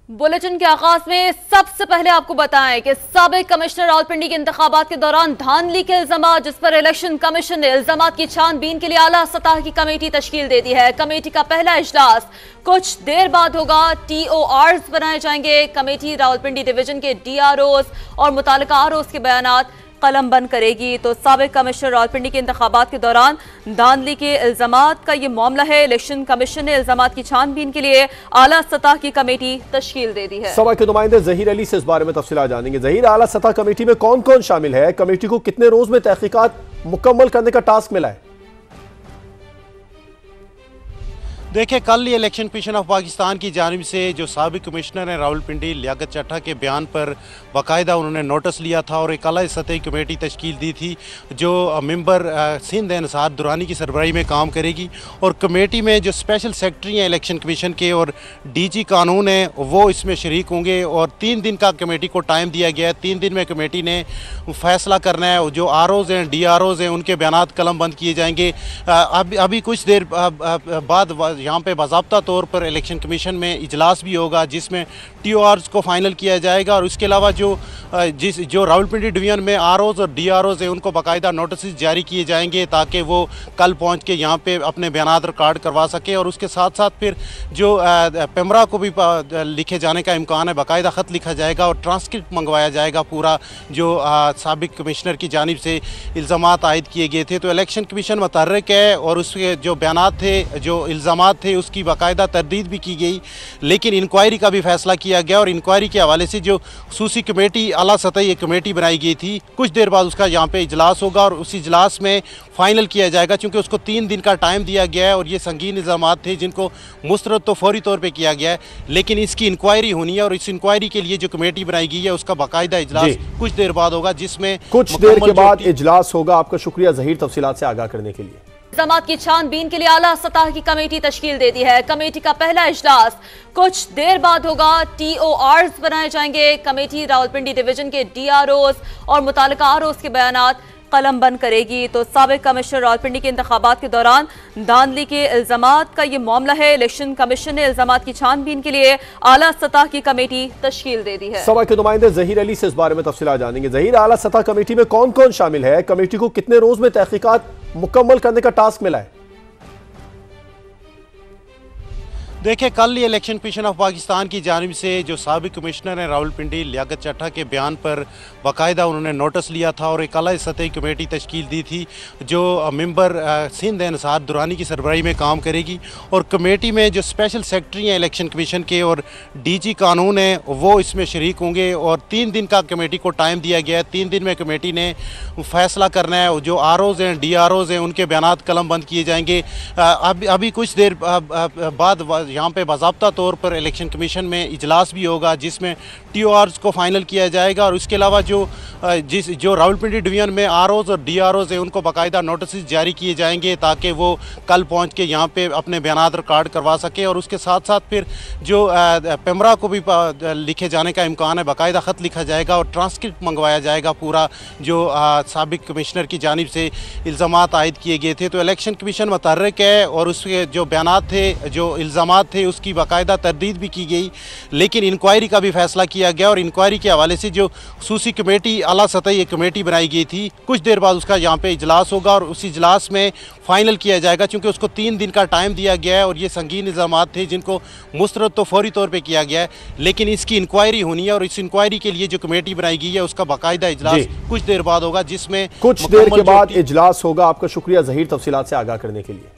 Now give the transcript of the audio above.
Bulletin के आगाज में सबसे पहले आपको बताएं कि साबिक कमिश्नर रावलपिंडी के इंतखाबात के दौरान धांधली के इल्जाम, जिस पर इलेक्शन कमीशन ने इल्जाम की छानबीन के लिए आला सतह की कमेटी तश्कील दे दी है। कमेटी का पहला इजलास कुछ देर बाद होगा। TORs बनाए जाएंगे। कमेटी रावलपिंडी डिवीजन के DROs और मुतालिका ROs के बयानात कलम बंद करेगी। तो साबिक कमिश्नर रावलपिंडी के इंतखाबात के दौरान धांधली के इल्जामात का ये मामला है। इलेक्शन कमीशन ने इल्जामात की छानबीन के लिए आला सतह की कमेटी तश्कील दे दी है। सभा के नुमाइंदे जहीर अली से इस बारे में तफसीलात जानेंगे। जहीर, आला सतह कमेटी में कौन कौन शामिल है? कमेटी को कितने रोज में तहकीकात मुकम्मल करने का टास्क मिला है? देखिए, कल ये इलेक्शन कमीशन ऑफ पाकिस्तान की जानिब से जो साबिक कमिश्नर हैं रावलपिंडी लियाकत चट्टा के बयान पर बाकायदा उन्होंने नोटिस लिया था और एक आला सतही कमेटी तश्कील दी थी जो मेंबर सिंध इंसार दुरानी की सरबराही में काम करेगी। और कमेटी में जो स्पेशल सेक्रेटरी हैं इलेक्शन कमीशन के और DG कानून हैं वो इसमें शरीक होंगे। और 3 दिन का कमेटी को टाइम दिया गया है। 3 दिन में कमेटी ने फैसला करना है। जो ROs हैं, DROs हैं, उनके बयानात कलम बंद किए जाएंगे। अभी कुछ देर बाद यहाँ पे बाज़ाब्ता तौर पर इलेक्शन कमीशन में इजलास भी होगा जिसमें TORs को फाइनल किया जाएगा। और उसके अलावा जो रावलपिंडी डिवीजन में ROs और DROs हैं उनको बाकायदा नोटिस जारी किए जाएंगे ताकि वो कल पहुँच के यहाँ पे अपने बयानात रिकॉर्ड करवा सके। और उसके साथ साथ फिर जो पेमरा को भी लिखे जाने का इम्कान है, बाकायदा ख़त लिखा जाएगा और ट्रांसक्रिप्ट मंगवाया जाएगा पूरा जो साबिक कमिश्नर की जानिब से इल्ज़ामात आयद किए गए थे। तो इलेक्शन कमीशन मुतहर्रिक है और उसके जो बयानात थे, जो इल्ज़ामात थे, उसकी बाकायदा तरदीद भी की गई। लेकिन इंक्वायरी का भी फैसला किया गया और इंक्वायरी के हवाले से जो खसूसी कमेटी आला सतही कमेटी बनाई गई थी, कुछ देर बाद उसका यहाँ पे इजलास होगा और उस इजलास में फाइनल किया जाएगा क्योंकि उसको 3 दिन का टाइम दिया गया है। और ये संगीन इल्ज़ामात थे जिनको मुस्तरद तो फौरी तौर पर किया गया है, लेकिन इसकी इंक्वायरी होनी है और इस इंक्वायरी के लिए जो कमेटी बनाई गई है उसका बाकायदा इजलास कुछ देर बाद होगा जिसमें कुछ देर के बाद इजलास होगा। आपका शुक्रिया जहीर तफसीलात से आगाह करने के लिए। इल्जामात की छानबीन के लिए आला सतह की कमेटी तश्कील दे दी है। कमेटी का पहला इजलास कुछ देर बाद होगा। TORs बनाए जाएंगे। कमेटी रावलपिंडी डिवीजन के DROs और मुतालिका ROs के बयानात कलम बंद करेगी। तो साबिक कमिश्नर रावलपिंडी के इंतखाबात के दौरान धांधली के इल्जामात का ये मामला है। इलेक्शन कमीशन ने इल्जामात की छानबीन के लिए आला सतह की कमेटी तश्कील दे दी है। सभा के नुमाइंदे जहीर अली से इस बारे में तफसीलात जानेंगे। जहीर, आला सतह कमेटी में कौन कौन शामिल है? कमेटी को कितने रोज में तहकीकात मुकम्मल करने का टास्क मिला है? देखिए, कल ये इलेक्शन कमीशन ऑफ पाकिस्तान की जानिब से जो साबिक कमिश्नर हैं रावलपिंडी लियाकत चट्टा के बयान पर बाकायदा उन्होंने नोटिस लिया था और एक आला सतही कमेटी तश्कील दी थी जो मेंबर सिंध इंसार दुरानी की सरबराही में काम करेगी। और कमेटी में जो स्पेशल सेक्रेटरी हैं इलेक्शन कमीशन के और DG कानून हैं वो इसमें शरीक होंगे। और 3 दिन का कमेटी को टाइम दिया गया है। 3 दिन में कमेटी ने फैसला करना है। जो ROs हैं, DROs हैं, उनके बयानात कलम बंद किए जाएंगे। अभी कुछ देर बाद यहाँ पे बाज़ाब्ता तौर पर इलेक्शन कमीशन में इजलास भी होगा जिसमें TORs को फाइनल किया जाएगा। और उसके अलावा जो रावलपिंडी डिवीजन में ROs और DROs हैं उनको बाकायदा नोटिस जारी किए जाएंगे ताकि वो कल पहुँच के यहाँ पे अपने बयानात रिकॉर्ड करवा सके। और उसके साथ साथ फिर जो पेमरा को भी लिखे जाने का इम्कान है, बाकायदा ख़त लिखा जाएगा और ट्रांसक्रिप्ट मंगवाया जाएगा पूरा जो साबिक कमिश्नर की जानिब से इल्ज़ामात आयद किए गए थे। तो इलेक्शन कमीशन मुतहर्रिक है और उसके जो बयानात थे, जो इल्ज़ामात थे, उसकी बाकायदा तरदीद भी की गई। लेकिन इंक्वायरी का भी फैसला किया गया और इंक्वायरी के हवाले से जो खसूसी कमेटी आला सतही कमेटी बनाई गई थी, कुछ देर बाद उसका यहाँ पे इजलास होगा और उस इजलास में फाइनल किया जाएगा क्योंकि उसको 3 दिन का टाइम दिया गया है। और ये संगीन इल्ज़ामात थे जिनको मुस्तरद तो फौरी तौर पर किया गया है, लेकिन इसकी इंक्वायरी होनी है और इस इंक्वायरी के लिए जो कमेटी बनाई गई है उसका बाकायदा इजलास कुछ देर बाद होगा जिसमें कुछ देर के बाद इजलास होगा। आपका शुक्रिया जहीर तफसीलात से आगाह करने के लिए।